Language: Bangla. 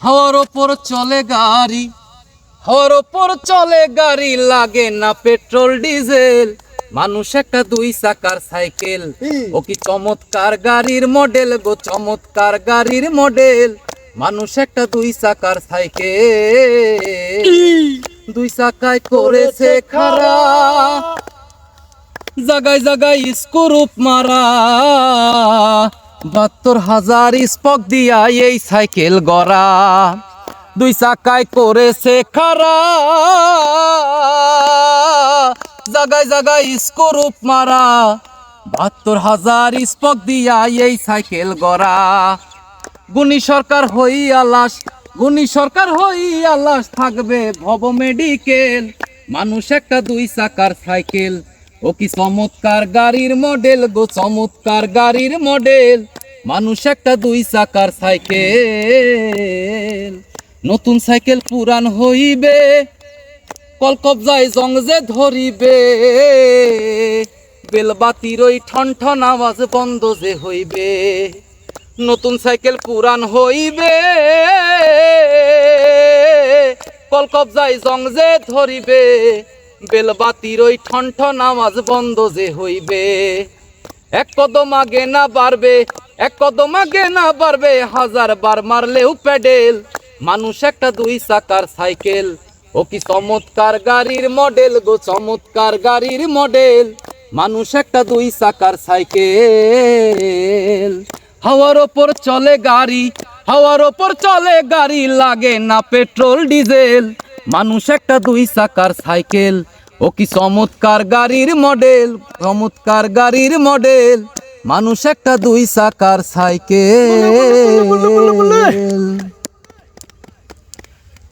হাওয়ার ওপর চলে গাড়ি, হাওয়ার ওপর চলে গাড়ি, লাগে না পেট্রোল ডিজেল। মানুষ একটা দুই চাকার সাইকেল, ও কি চমৎকার গাড়ির মডেল গো, চমৎকার গাড়ির মডেল। মানুষ একটা দুই চাকার সাইকেল, দুই চাকায় করেছে খাড়া, জাগায় জাগায় স্ক্রুপ মারা। ৭২,০০০ স্পক দিয়া এই সাইকেল গড়া, দুই চাকায় করেছে খাড়া, জাগায় জাগায় স্ক্রুপ মারা। ৭২,০০০ স্পক দিয়া এই সাইকেল গড়া। গুণী সরকার হইয়া লাশ, গুণী সরকার হইয়া লাশ, থাকবে ভব মেডিকেল। মানুষ একটা দুই চাকার সাইকেল, ও কি চমৎকার গাড়ির মডেল গো, চমৎকার গাড়ির মডেল। মানুষ একটা দুই চাকার সাইকেল। নতুন সাইকেল পুরান হইবে, কলকবজায় জং যে ধরিবে, বেলবাতির ওই ঠন ঠন আওয়াজ বন্ধ যে হইবে। নতুন সাইকেল পুরান হইবে, কলকবজায় জং যে ধরিবে, বেলবাতির ওই ঠন ঠন আওয়াজ বন্ধ যে হইবে। এক কদম আগে না বাড়বে, এক কদম আগে না বাড়বে, ১০০০ বার মারলেও প্যাডেল। মানুষ একটা দুই চাকার সাইকেল, ও কি চমৎকার গাড়ির মডেল গো, চমৎকার গাড়ির মডেল। মানুষ একটা দুই চাকার সাইকেল। হাওয়ার ওপর চলে গাড়ি, হাওয়ার ওপর চলে গাড়ি, লাগে না পেট্রোল ডিজেল। মানুষ একটা দুই চাকার সাইকেল, ও কি চমৎকার গাড়ির মডেল, চমৎকার গাড়ির মডেল। মানুষ একটা দুই চাকার সাইকেল।